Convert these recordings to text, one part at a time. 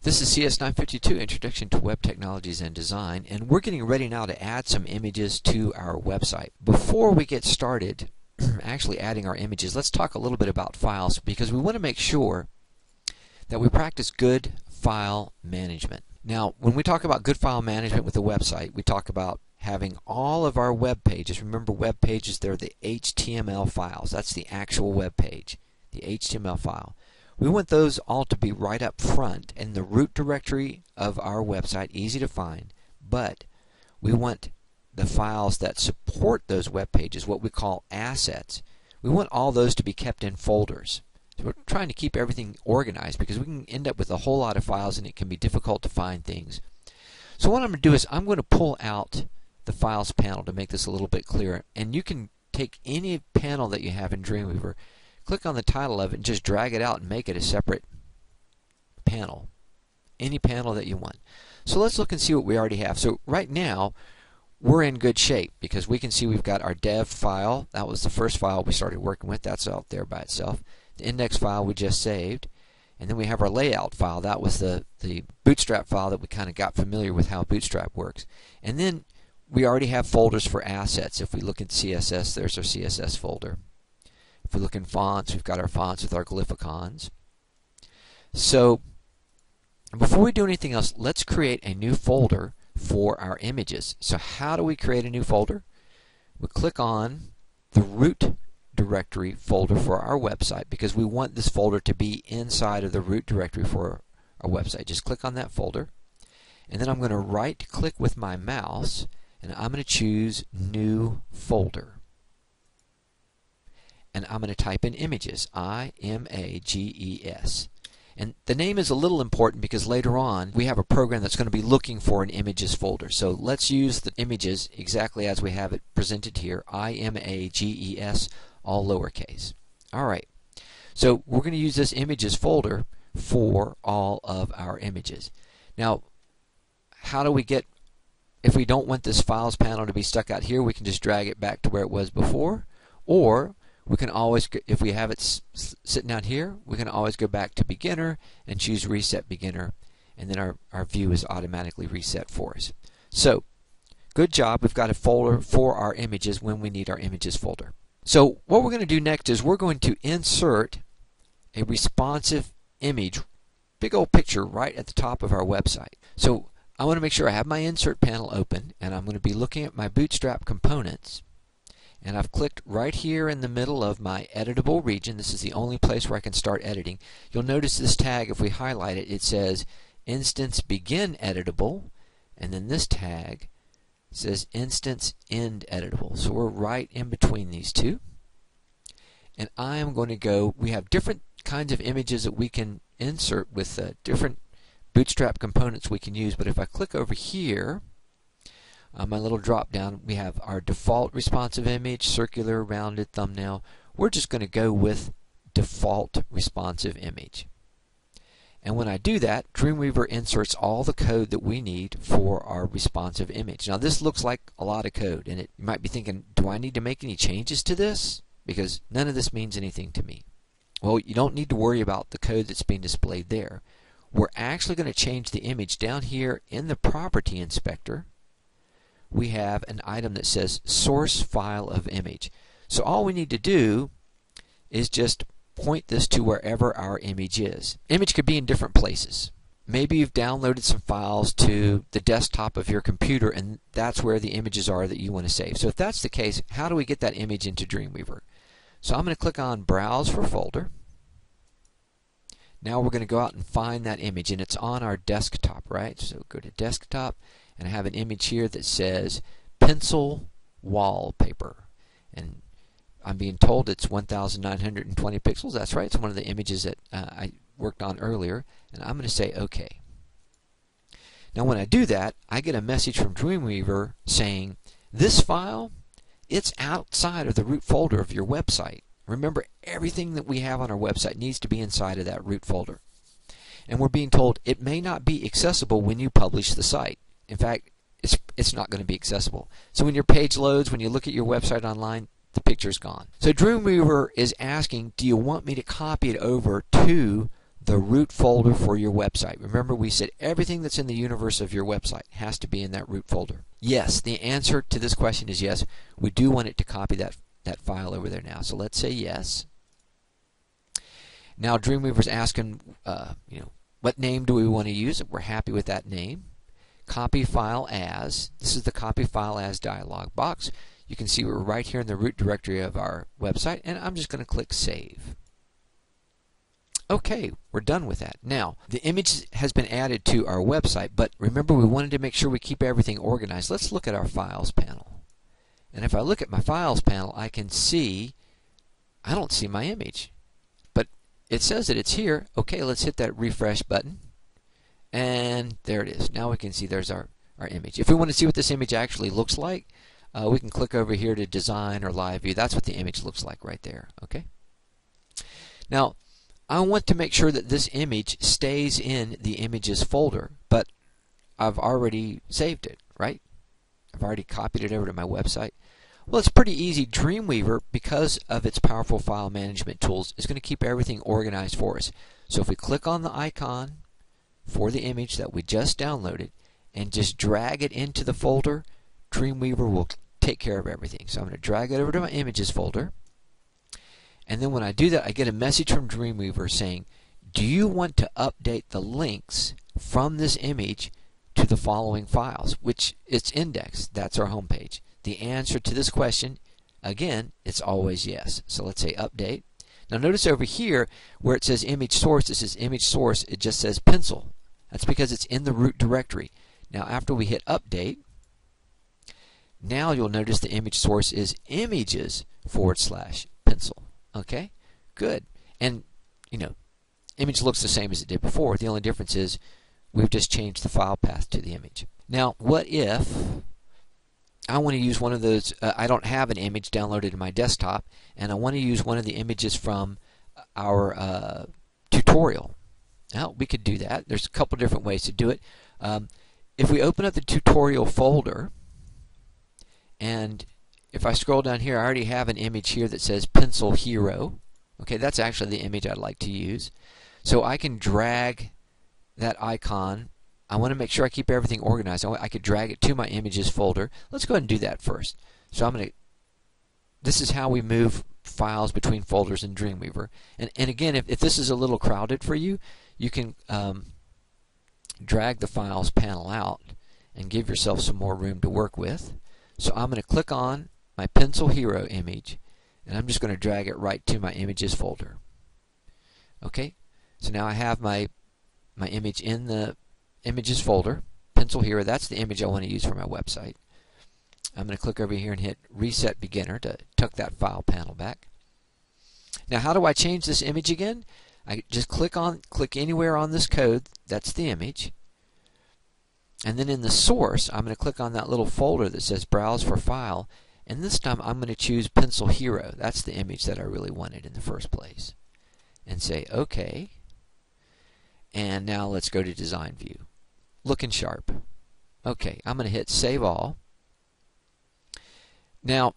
This is cs952, Introduction to Web Technologies and Design, and we're getting ready now to add some images to our website. Before we get started actually adding our images, let's talk a little bit about files, because we want to make sure that we practice good file management. Now, when we talk about good file management with a website, we talk about having all of our web pages. Remember, web pages, they're the HTML files. That's the actual web page, the HTML file. We want those all to be right up front in the root directory of our website, easy to find, but we want the files that support those web pages, what we call assets, we want all those to be kept in folders. So we're trying to keep everything organized because we can end up with a whole lot of files and it can be difficult to find things. So what I'm going to do is I'm going to pull out the Files panel to make this a little bit clearer, and you can take any panel that you have in Dreamweaver, click on the title of it and just drag it out and make it a separate panel. Any panel that you want. So let's look and see what we already have. So right now we're in good shape because we can see we've got our dev file. That was the first file we started working with. That's out there by itself. The index file we just saved. And then we have our layout file. That was the Bootstrap file that we kind of got familiar with how Bootstrap works. And then we already have folders for assets. If we look at CSS, there's our CSS folder. If we look in fonts, we've got our fonts with our glyphicons. So before we do anything else, let's create a new folder for our images. So how do we create a new folder? We click on the root directory folder for our website because we want this folder to be inside of the root directory for our website. Just click on that folder, and then I'm going to right click with my mouse and I'm going to choose New Folder. And I'm going to type in images, I-M-A-G-E-S. And the name is a little important because later on we have a program that's going to be looking for an images folder. So let's use the images exactly as we have it presented here, I-M-A-G-E-S, all lowercase. Alright, so we're going to use this images folder for all of our images. Now, how do we get, if we don't want this files panel to be stuck out here, we can just drag it back to where it was before, or we can always, if we have it sitting out here, we can always go back to beginner and choose reset beginner, and then our view is automatically reset for us. So, good job, we've got a folder for our images when we need our images folder. So what we're going to do next is we're going to insert a responsive image, big old picture right at the top of our website. So I want to make sure I have my insert panel open, and I'm going to be looking at my Bootstrap components. And I've clicked right here in the middle of my editable region. This is the only place where I can start editing. You'll notice this tag, if we highlight it, it says instance begin editable, and then this tag says instance end editable. So we're right in between these two. And I am going to go, we have different kinds of images that we can insert with different Bootstrap components we can use, but if I click over here, my little drop down, we have our default responsive image, circular, rounded thumbnail. We're just going to go with default responsive image. And when I do that, Dreamweaver inserts all the code that we need for our responsive image. Now this looks like a lot of code, and you might be thinking, do I need to make any changes to this? Because none of this means anything to me. Well, you don't need to worry about the code that's being displayed there. We're actually going to change the image down here in the property inspector. We have an item that says source file of image. So all we need to do is just point this to wherever our image is. Image could be in different places. Maybe you've downloaded some files to the desktop of your computer and that's where the images are that you want to save. So if that's the case, how do we get that image into Dreamweaver? So I'm going to click on Browse for Folder. Now we're going to go out and find that image, and it's on our desktop, right? So go to Desktop, and I have an image here that says pencil wallpaper, and I'm being told it's 1920 pixels. That's right, it's one of the images that I worked on earlier, and I'm going to say OK. Now when I do that, I get a message from Dreamweaver saying this file, it's outside of the root folder of your website. Remember, everything that we have on our website needs to be inside of that root folder. And we're being told it may not be accessible when you publish the site. In fact, it's not going to be accessible. So when your page loads, when you look at your website online, the picture's gone. So Dreamweaver is asking, do you want me to copy it over to the root folder for your website. Remember, we said everything that's in the universe of your website has to be in that root folder. Yes, the answer to this question is yes. We do want it to copy that file over there now. So let's say yes. Now Dreamweaver's asking, what name do we want to use? We're happy with that name. Copy file as. This is the copy file as dialog box. You can see we're right here in the root directory of our website, and I'm just going to click Save. Okay, we're done with that. Now, the image has been added to our website, but remember we wanted to make sure we keep everything organized. Let's look at our Files panel. And if I look at my Files panel, I can see, I don't see my image. But it says that it's here. Okay, let's hit that refresh button. And there it is. Now we can see there's our image. If we want to see what this image actually looks like, we can click over here to Design or Live View. That's what the image looks like right there. Okay. Now, I want to make sure that this image stays in the Images folder, but I've already saved it, right? I've already copied it over to my website. Well, it's pretty easy. Dreamweaver, because of its powerful file management tools, is going to keep everything organized for us. So if we click on the icon for the image that we just downloaded and just drag it into the folder, Dreamweaver will take care of everything. So I'm going to drag it over to my Images folder. And then when I do that, I get a message from Dreamweaver saying, do you want to update the links from this image to the following files, which it's indexed. That's our home page. The answer to this question, again, it's always yes. So let's say update. Now notice over here where it says image source, it says image source, it just says pencil. That's because it's in the root directory. Now after we hit update, now you'll notice the image source is images/pencil. Okay, good. And image looks the same as it did before. The only difference is we've just changed the file path to the image. Now, what if I want to use one of those, I don't have an image downloaded to my desktop, and I want to use one of the images from our tutorial. Now, we could do that. There's a couple different ways to do it. If we open up the tutorial folder, and if I scroll down here, I already have an image here that says Pencil Hero. Okay, that's actually the image I'd like to use. So I can drag that icon. I want to make sure I keep everything organized. I could drag it to my Images folder. Let's go ahead and do that first. So this is how we move files between folders in Dreamweaver. And again, if this is a little crowded for you, you can drag the Files panel out and give yourself some more room to work with. So I'm going to click on my Pencil Hero image, and I'm just going to drag it right to my Images folder. Okay, so now I have my image in the Images folder, Pencil Hero. That's the image I want to use for my website. I'm going to click over here and hit Reset Beginner to tuck that file panel back. Now, how do I change this image again? I just click anywhere on this code. That's the image. And then in the source, I'm going to click on that little folder that says Browse for File. And this time I'm going to choose Pencil Hero. That's the image that I really wanted in the first place. And say OK. And now let's go to Design View. Looking sharp. OK, I'm going to hit Save All. Now,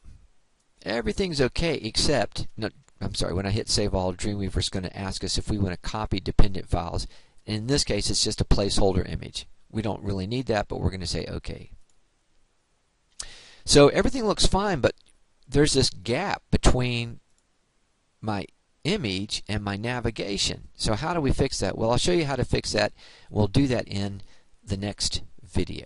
everything's OK except, no, I'm sorry, when I hit Save All, Dreamweaver's going to ask us if we want to copy dependent files. In this case, it's just a placeholder image. We don't really need that, but we're going to say OK. So everything looks fine, but there's this gap between my image and my navigation. So how do we fix that? Well, I'll show you how to fix that. We'll do that in the next video.